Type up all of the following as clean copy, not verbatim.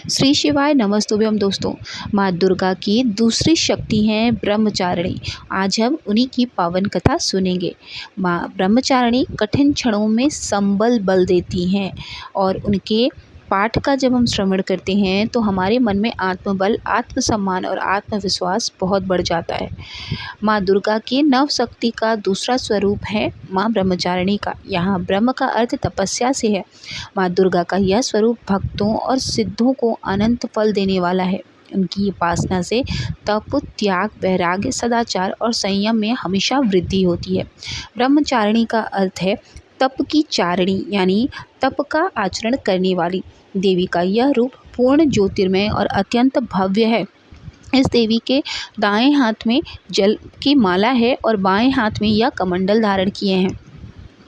श्री शिवाय नमस्तुभ्यम दोस्तों। माँ दुर्गा की दूसरी शक्ति हैं ब्रह्मचारिणी। आज हम उन्हीं की पावन कथा सुनेंगे। माँ ब्रह्मचारिणी कठिन क्षणों में संबल बल देती हैं और उनके पाठ का जब हम श्रवण करते हैं तो हमारे मन में आत्मबल, आत्मसम्मान और आत्मविश्वास बहुत बढ़ जाता है। माँ दुर्गा की नव शक्ति का दूसरा स्वरूप है माँ ब्रह्मचारिणी का। यहाँ ब्रह्म का अर्थ तपस्या से है। माँ दुर्गा का यह स्वरूप भक्तों और सिद्धों को अनंत फल देने वाला है। उनकी उपासना से तप, त्याग, वैराग्य, सदाचार और संयम में हमेशा वृद्धि होती है। ब्रह्मचारिणी का अर्थ है तप की चारिणी, यानी तप का आचरण करने वाली। देवी का यह रूप पूर्ण ज्योतिर्मय और अत्यंत भव्य है। इस देवी के दाएं हाथ में जल की माला है और बाएं हाथ में यह कमंडल धारण किए हैं।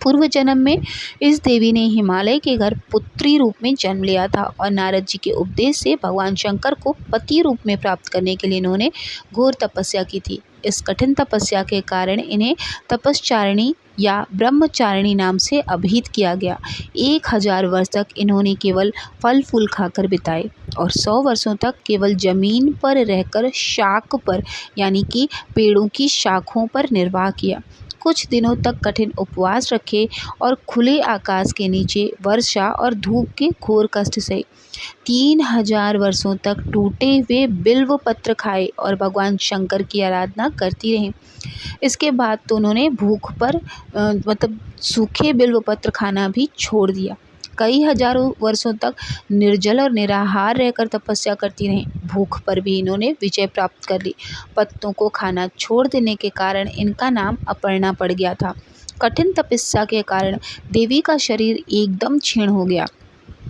पूर्व जन्म में इस देवी ने हिमालय के घर पुत्री रूप में जन्म लिया था और नारद जी के उपदेश से भगवान शंकर को पति रूप में प्राप्त करने के लिए इन्होंने घोर तपस्या की थी। इस कठिन तपस्या के कारण इन्हें तपस्चारिणी या ब्रह्मचारिणी नाम से अभिहित किया गया। 1000 वर्ष तक इन्होंने केवल फल फूल खाकर बिताए और 100 वर्षों तक केवल जमीन पर रहकर शाख पर, यानी कि पेड़ों की शाखों पर निर्वाह किया। कुछ दिनों तक कठिन उपवास रखे और खुले आकाश के नीचे वर्षा और धूप के घोर कष्ट सहे। 3000 वर्षों तक टूटे हुए बिल्व पत्र खाए और भगवान शंकर की आराधना करती रहीं। इसके बाद तो उन्होंने भूख पर सूखे बिल्व पत्र खाना भी छोड़ दिया। कई हजारों वर्षों तक निर्जल और निराहार रहकर तपस्या करती रहीं। भूख पर भी इन्होंने विजय प्राप्त कर ली। पत्तों को खाना छोड़ देने के कारण इनका नाम अपर्णा पड़ गया था। कठिन तपस्या के कारण देवी का शरीर एकदम क्षीण हो गया।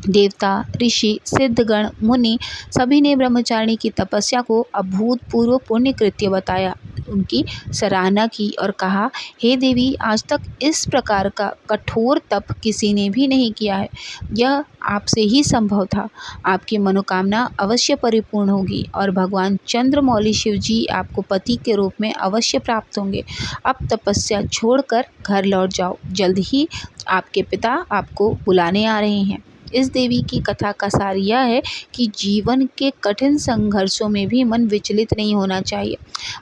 देवता, ऋषि, सिद्धगण, मुनि सभी ने ब्रह्मचारिणी की तपस्या को अभूतपूर्व पुण्य कृत्य बताया, उनकी सराहना की और कहा, हे देवी, आज तक इस प्रकार का कठोर तप किसी ने भी नहीं किया है। यह आपसे ही संभव था। आपकी मनोकामना अवश्य परिपूर्ण होगी और भगवान चंद्रमौली शिव जी आपको पति के रूप में अवश्य प्राप्त होंगे। अब तपस्या छोड़कर घर लौट जाओ। जल्द ही आपके पिता आपको बुलाने आ रहे हैं। इस देवी की कथा का सार यह है कि जीवन के कठिन संघर्षों में भी मन विचलित नहीं होना चाहिए।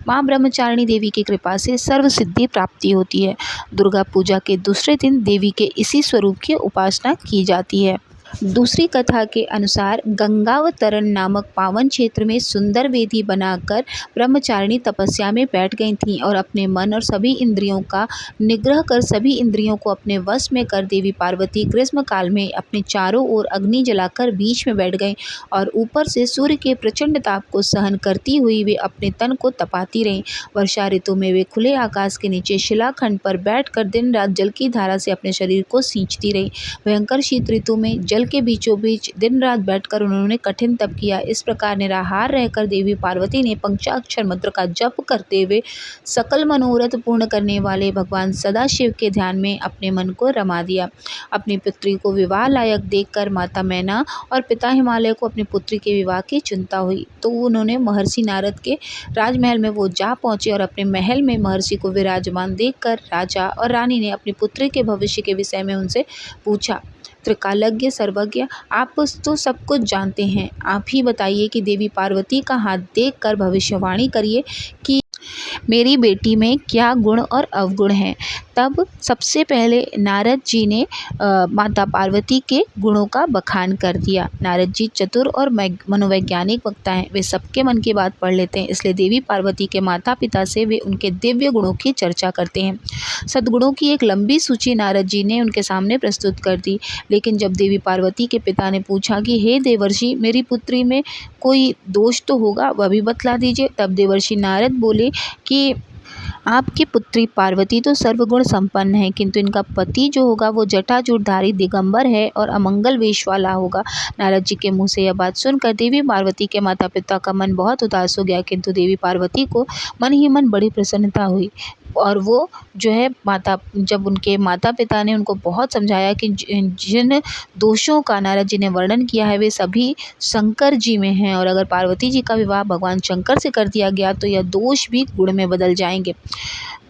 माँ ब्रह्मचारिणी देवी की कृपा से सर्व सिद्धि प्राप्ति होती है। दुर्गा पूजा के दूसरे दिन देवी के इसी स्वरूप की उपासना की जाती है। दूसरी कथा के अनुसार गंगावतरण नामक पावन क्षेत्र में सुंदर वेदी बनाकर ब्रह्मचारिणी तपस्या में बैठ गई थीं और अपने मन और सभी इंद्रियों का निग्रह कर सभी इंद्रियों को अपने वश में कर देवी पार्वती ग्रीष्म काल में अपने चारों ओर अग्नि जलाकर बीच में बैठ गईं और ऊपर से सूर्य के प्रचंड ताप को सहन करती हुई वे अपने तन को तपाती रहीं। वर्षा ऋतु में वे खुले आकाश के नीचे शिलाखंड पर बैठकर दिन रात जल की धारा से अपने शरीर को सींचती रहीं। भयंकर शीत ऋतु में जल के बीचों बीच दिन रात बैठकर उन्होंने कठिन तप किया। इस प्रकार निराहार रहकर देवी पार्वती ने पंचाक्षर मंत्र का जप करते हुए सकल मनोरथ पूर्ण करने वाले भगवान सदाशिव के ध्यान में अपने मन को रमा दिया। अपनी पुत्री को विवाह लायक देखकर माता मैना और पिता हिमालय को अपनी पुत्री के विवाह की चिंता हुई, तो उन्होंने महर्षि नारद के राजमहल में वो जा पहुंचे और अपने महल में महर्षि को विराजमान देखकर राजा और रानी ने अपनी पुत्री के भविष्य के विषय में उनसे पूछा। त्रिकालज्ञ सर्वज्ञ, आप तो सब कुछ जानते हैं, आप ही बताइए कि देवी पार्वती का हाथ देखकर भविष्यवाणी करिए कि मेरी बेटी में क्या गुण और अवगुण हैं। तब सबसे पहले नारद जी ने माता पार्वती के गुणों का बखान कर दिया। नारद जी चतुर और मनोवैज्ञानिक वक्ता हैं। वे सबके मन की बात पढ़ लेते हैं, इसलिए देवी पार्वती के माता पिता से वे उनके दिव्य गुणों की चर्चा करते हैं। सद्गुणों की एक लंबी सूची नारद जी ने उनके सामने प्रस्तुत कर दी। लेकिन जब देवी पार्वती के पिता ने पूछा कि हे देवर्षि, मेरी पुत्री में कोई दोष तो होगा, वह भी बतला दीजिए। तब देवर्षि नारद बोले कि आपकी पुत्री पार्वती तो सर्वगुण संपन्न है, किंतु इनका पति जो होगा वो जटाजूटधारी दिगंबर है और अमंगल वेश वाला होगा। नारद जी के मुंह से यह बात सुनकर देवी पार्वती के माता पिता का मन बहुत उदास हो गया, किंतु देवी पार्वती को मन ही मन बड़ी प्रसन्नता हुई और वो जो है जब उनके माता पिता ने उनको बहुत समझाया कि जिन दोषों का नारद जी ने वर्णन किया है वे सभी शंकर जी में हैं और अगर पार्वती जी का विवाह भगवान शंकर से कर दिया गया तो यह दोष भी गुण में बदल जाएंगे।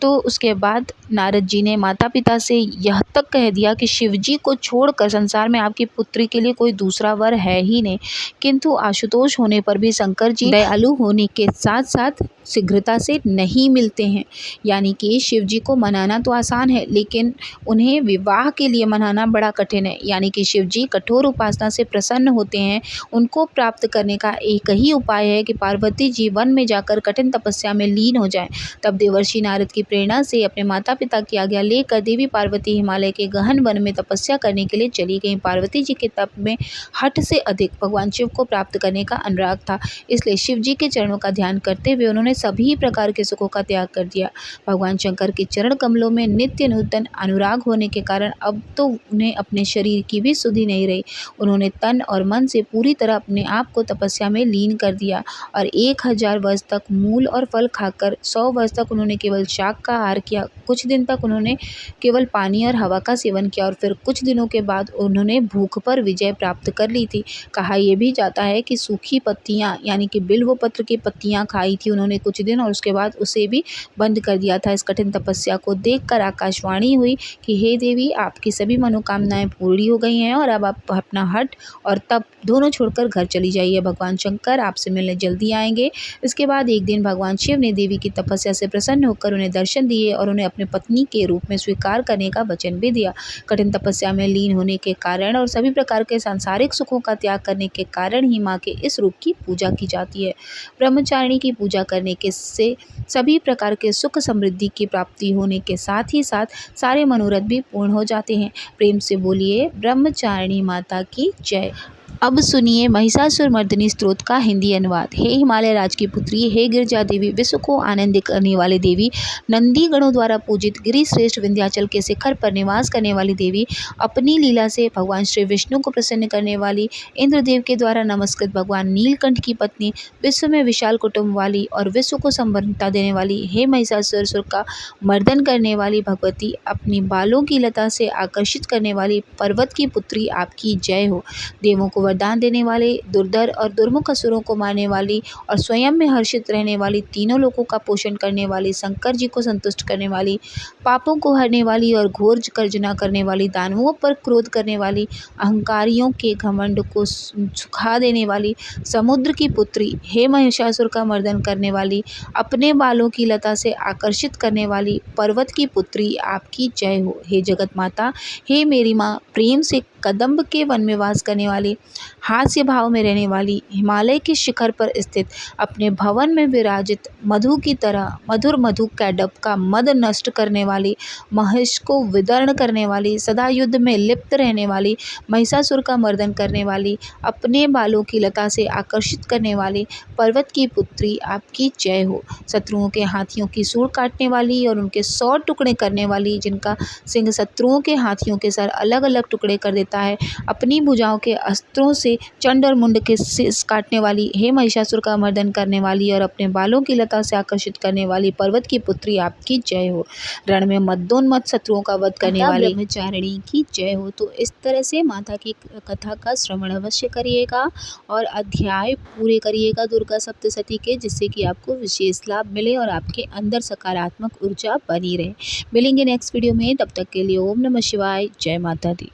तो उसके बाद नारद जी ने माता पिता से यह तक कह दिया कि शिव जी को छोड़कर संसार में आपकी पुत्री के लिए कोई दूसरा वर है ही नहीं। किंतु आशुतोष होने पर भी शंकर जी दयालु होने के साथ साथ शीघ्रता से नहीं मिलते हैं। यानी कि शिव जी को मनाना तो आसान है, लेकिन उन्हें विवाह के लिए मनाना बड़ा कठिन है। यानी कि शिव जी कठोर उपासना से प्रसन्न होते हैं। उनको प्राप्त करने का एक ही उपाय है कि पार्वती जी वन में जाकर कठिन तपस्या में लीन हो जाएं। तब देवर्षि नारद की प्रेरणा से अपने माता पिता की आज्ञा लेकर देवी पार्वती हिमालय के गहन वन में तपस्या करने के लिए चली गईं। पार्वती जी के तप में हठ से अधिक भगवान शिव को प्राप्त करने का अनुराग था, इसलिए शिव जी के चरणों का ध्यान करते हुए उन्होंने सभी प्रकार के सुखों का त्याग कर दिया। भगवान शंकर के चरण कमलों में नित्य नूतन अनुराग होने के कारण अब तो उन्हें अपने शरीर की भी सुधि नहीं रही। उन्होंने तन और मन से पूरी तरह अपने आप को तपस्या में लीन कर दिया और 1000 वर्ष तक मूल और फल खाकर 100 वर्ष तक उन्होंने केवल शाक का आहार किया। कुछ दिन तक उन्होंने केवल पानी और हवा का सेवन किया और फिर कुछ दिनों के बाद उन्होंने भूख पर विजय प्राप्त कर ली थी। कहा यह भी जाता है कि सूखी पत्तियां यानी कि बिल्व पत्र की पत्तियां खाई थी उन्होंने कुछ दिन और उसके बाद उसे भी बंद कर दिया था। इस कठिन तपस्या को देखकर आकाशवाणी हुई कि हे देवी, आपकी सभी मनोकामनाएं पूरी हो गई हैं और अब आप अपना हठ और तप दोनों छोड़कर घर चली जाइए। भगवान शंकर आपसे मिलने जल्दी आएंगे। इसके बाद एक दिन भगवान शिव ने देवी की तपस्या से प्रसन्न होकर उन्हें दर्शन दिए और उन्हें अपने पत्नी के रूप में स्वीकार करने का वचन भी दिया। कठिन तपस्या में लीन होने के कारण और सभी प्रकार के सांसारिक सुखों का त्याग करने के कारण ही माँ के इस रूप की पूजा की जाती है। ब्रह्मचारिणी की पूजा करने के से सभी प्रकार के सुख समृद्धि की प्राप्ति होने के साथ ही साथ सारे मनोरथ भी पूर्ण हो जाते हैं। प्रेम से बोलिए ब्रह्मचारिणी माता की जय। अब सुनिए महिषासुर मर्दिनी स्तोत्र का हिंदी अनुवाद। हे हिमालय राज की पुत्री, हे गिरजा देवी, विश्व को आनंदित करने वाली देवी, नंदी गणों द्वारा पूजित गिरि श्रेष्ठ विंध्याचल के शिखर पर निवास करने वाली देवी, अपनी लीला से भगवान श्री विष्णु को प्रसन्न करने वाली, इंद्रदेव के द्वारा नमस्कृत भगवान नीलकंठ की पत्नी, विश्व में विशाल कुटुंब वाली और विश्व को संपन्नता देने वाली, हे महिषासुर का मर्दन करने वाली भगवती, अपनी बालों की लता से आकर्षित करने वाली पर्वत की पुत्री, आपकी जय हो। देवों को वरदान देने वाले, दुर्धर और दुर्मुख असुरों को मारने वाली और स्वयं में हर्षित रहने वाली, तीनों लोगों का पोषण करने वाली, शंकर जी को संतुष्ट करने वाली, पापों को हरने वाली और घोर गर्जना करने वाली, दानवों पर क्रोध करने वाली, अहंकारियों के घमंड को सुखा देने वाली, समुद्र की पुत्री, हे महिषासुर का मर्दन करने वाली, अपने बालों की लता से आकर्षित करने वाली पर्वत की पुत्री, आपकी जय हो। हे जगत माता, हे मेरी माँ, प्रेम से कदम्ब के वन में वास करने वाली, हास्य भाव में रहने वाली, हिमालय के शिखर पर स्थित, अपने भवन में विराजित, मधु की तरह मधुर मधु कैडब का मद नष्ट करने वाली, महिष को विदर्ण करने वाली, सदा युद्ध में लिप्त रहने वाली, महिषासुर का मर्दन करने वाली, अपने बालों की लता से आकर्षित करने वाली, पर्वत की पुत्री, आपकी जय हो। शत्रुओं के हाथियों की सूंड काटने वाली और उनके 100 टुकड़े करने वाली, जिनका सिंह शत्रुओं के हाथियों के सर अलग अलग टुकड़े कर देता है, अपनी भुजाओं के अस्त्रों से चंड और मुंड के शीश काटने वाली, हे महिषासुर का मर्दन करने वाली और अपने बालों की लता से आकर्षित करने वाली, पर्वत की पुत्री, आपकी जय हो। रण में मद्दोन्मत्त शत्रुओं का वध करने वाली ब्रह्मचारिणी की जय हो। तो इस तरह से माता की कथा का श्रवण अवश्य करिएगा और अध्याय पूरे करिएगा दुर्गा सप्तशती के, जिससे कि आपको विशेष लाभ मिले और आपके अंदर सकारात्मक ऊर्जा बनी रहे। मिलेंगे नेक्स्ट वीडियो में, तब तक के लिए ओम नमः शिवाय, जय माता दी।